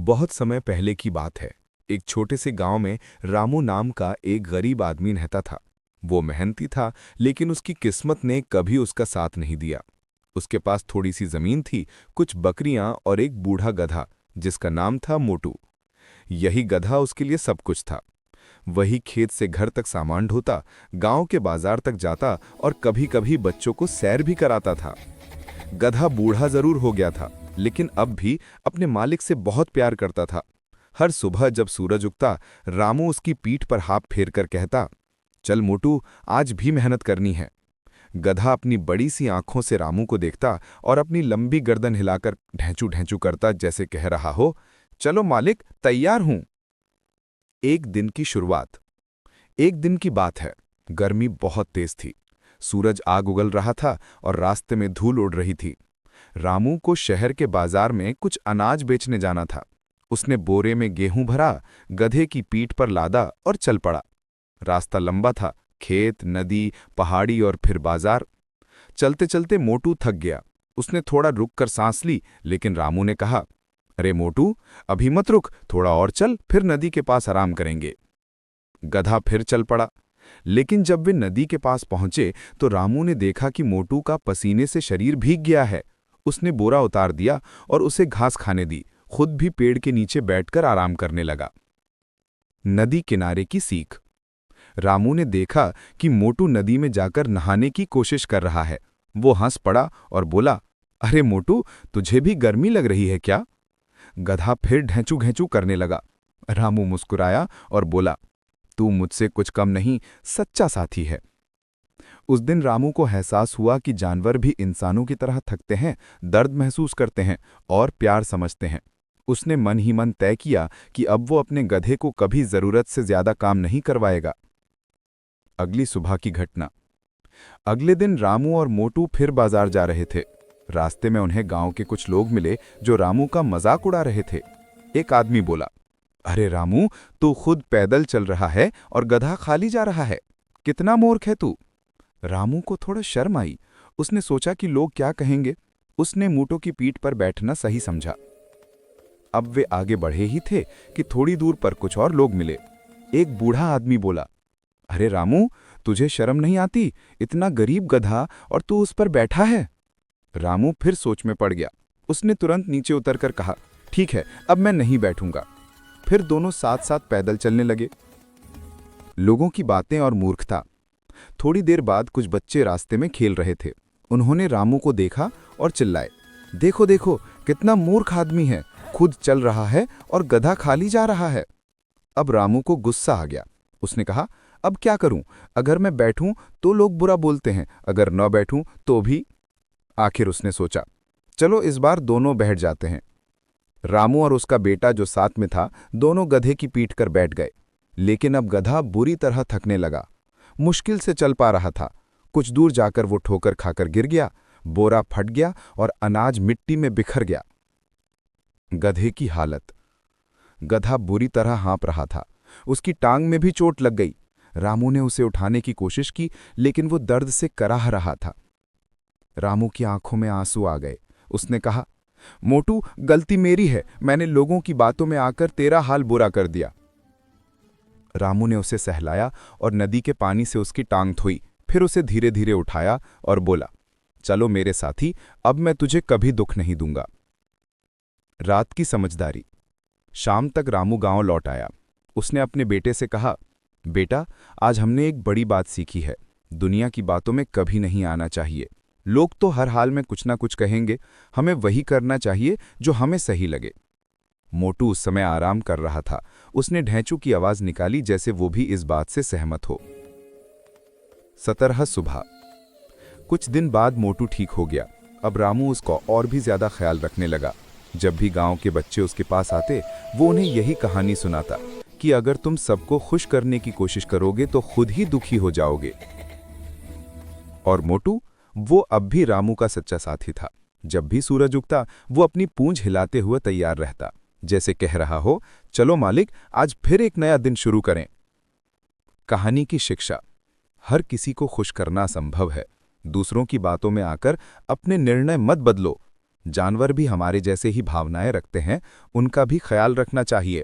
बहुत समय पहले की बात है। एक छोटे से गांव में रामू नाम का एक गरीब आदमी रहता था। वो मेहनती था, लेकिन उसकी किस्मत ने कभी उसका साथ नहीं दिया। उसके पास थोड़ी सी जमीन थी, कुछ बकरियां और एक बूढ़ा गधा, जिसका नाम था मोटू। यही गधा उसके लिए सब कुछ था। वही खेत से घर तक सामान ढोता, गांव के बाजार तक जाता और कभी-कभी बच्चों को सैर भी कराता था। गधा बूढ़ा जरूर हो गया था, लेकिन अब भी अपने मालिक से बहुत प्यार करता था। हर सुबह जब सूरज उगता, रामू उसकी पीठ पर हाथ फेर कर कहता, चल मोटू, आज भी मेहनत करनी है। गधा अपनी बड़ी सी आंखों से रामू को देखता और अपनी लंबी गर्दन हिलाकर ढैंचू ढैंचू करता, जैसे कह रहा हो, चलो मालिक, तैयार हूं। एक दिन की शुरुआत। एक दिन की बात है। गर्मी बहुत तेज थी। सूरज आग उगल रहा था और रास्ते में धूल उड़ रही थी। रामू को शहर के बाजार में कुछ अनाज बेचने जाना था। उसने बोरे में गेहूं भरा, गधे की पीठ पर लादा और चल पड़ा। रास्ता लंबा था, खेत, नदी, पहाड़ी और फिर बाजार। चलते चलते मोटू थक गया। उसने थोड़ा रुक कर सांस ली, लेकिन रामू ने कहा, अरे मोटू, अभी मत रुक, थोड़ा और चल, फिर नदी के पास आराम करेंगे। गधा फिर चल पड़ा, लेकिन जब वे नदी के पास पहुंचे तो रामू ने देखा कि मोटू का पसीने से शरीर भीग गया है। उसने बोरा उतार दिया और उसे घास खाने दी, खुद भी पेड़ के नीचे बैठकर आराम करने लगा। नदी किनारे की सीख। रामू ने देखा कि मोटू नदी में जाकर नहाने की कोशिश कर रहा है। वो हंस पड़ा और बोला, अरे मोटू, तुझे भी गर्मी लग रही है क्या? गधा फिर ढैंचू घेंचू करने लगा। रामू मुस्कुराया और बोला, तू मुझसे कुछ कम नहीं, सच्चा साथी है। उस दिन रामू को एहसास हुआ कि जानवर भी इंसानों की तरह थकते हैं, दर्द महसूस करते हैं और प्यार समझते हैं। उसने मन ही मन तय किया कि अब वो अपने गधे को कभी जरूरत से ज्यादा काम नहीं करवाएगा। अगली सुबह की घटना। अगले दिन रामू और मोटू फिर बाजार जा रहे थे। रास्ते में उन्हें गांव के कुछ लोग मिले जो रामू का मजाक उड़ा रहे थे। एक आदमी बोला, अरे रामू, तू खुद पैदल चल रहा है और गधा खाली जा रहा है। कितना मूर्ख है तू। रामू को थोड़ा शर्म आई। उसने सोचा कि लोग क्या कहेंगे। उसने मोटू की पीठ पर बैठना सही समझा। अब वे आगे बढ़े ही थे कि थोड़ी दूर पर कुछ और लोग मिले। एक बूढ़ा आदमी बोला, अरे रामू, तुझे शर्म नहीं आती? इतना गरीब गधा और तू उस पर बैठा है। रामू फिर सोच में पड़ गया। उसने तुरंत नीचे उतरकर कहा, ठीक है, अब मैं नहीं बैठूंगा। फिर दोनों साथ साथ पैदल चलने लगे। लोगों की बातें और मूर्खता। थोड़ी देर बाद कुछ बच्चे रास्ते में खेल रहे थे। उन्होंने रामू को देखा और चिल्लाए, देखो देखो, कितना मूर्ख आदमी है, खुद चल रहा है और गधा खाली जा रहा है। अब रामू को गुस्सा आ गया। उसने कहा, अब क्या करूं? अगर मैं बैठूं तो लोग बुरा बोलते हैं, अगर न बैठूं तो भी। आखिर उसने सोचा, चलो इस बार दोनों बैठ जाते हैं। रामू और उसका बेटा जो साथ में था, दोनों गधे की पीठ कर बैठ गए। लेकिन अब गधा बुरी तरह थकने लगा। मुश्किल से चल पा रहा था। कुछ दूर जाकर वो ठोकर खाकर गिर गया। बोरा फट गया और अनाज मिट्टी में बिखर गया। गधे की हालत। गधा बुरी तरह हाँप रहा था। उसकी टांग में भी चोट लग गई। रामू ने उसे उठाने की कोशिश की, लेकिन वो दर्द से कराह रहा था। रामू की आंखों में आंसू आ गए। उसने कहा, मोटू, गलती मेरी है, मैंने लोगों की बातों में आकर तेरा हाल बुरा कर दिया। रामू ने उसे सहलाया और नदी के पानी से उसकी टांग धोई, फिर उसे धीरे धीरे उठाया और बोला, चलो मेरे साथी, अब मैं तुझे कभी दुख नहीं दूंगा। रात की समझदारी। शाम तक रामू गांव लौट आया। उसने अपने बेटे से कहा, बेटा, आज हमने एक बड़ी बात सीखी है। दुनिया की बातों में कभी नहीं आना चाहिए। लोग तो हर हाल में कुछ ना कुछ कहेंगे, हमें वही करना चाहिए जो हमें सही लगे। मोटू उस समय आराम कर रहा था। उसने ढैंचू की आवाज निकाली, जैसे वो भी इस बात से सहमत हो। 17 सुबह। कुछ दिन बाद मोटू ठीक हो गया। अब रामू उसका और भी ज्यादा ख्याल रखने लगा। जब भी गांव के बच्चे उसके पास आते, वो उन्हें यही कहानी सुनाता कि अगर तुम सबको खुश करने की कोशिश करोगे तो खुद ही दुखी हो जाओगे। और मोटू, वो अब भी रामू का सच्चा साथी था। जब भी सूरज उगता, वो अपनी पूंछ हिलाते हुए तैयार रहता, जैसे कह रहा हो, चलो मालिक, आज फिर एक नया दिन शुरू करें। कहानी की शिक्षा। हर किसी को खुश करना असंभव है। दूसरों की बातों में आकर अपने निर्णय मत बदलो। जानवर भी हमारे जैसे ही भावनाएं रखते हैं, उनका भी ख्याल रखना चाहिए।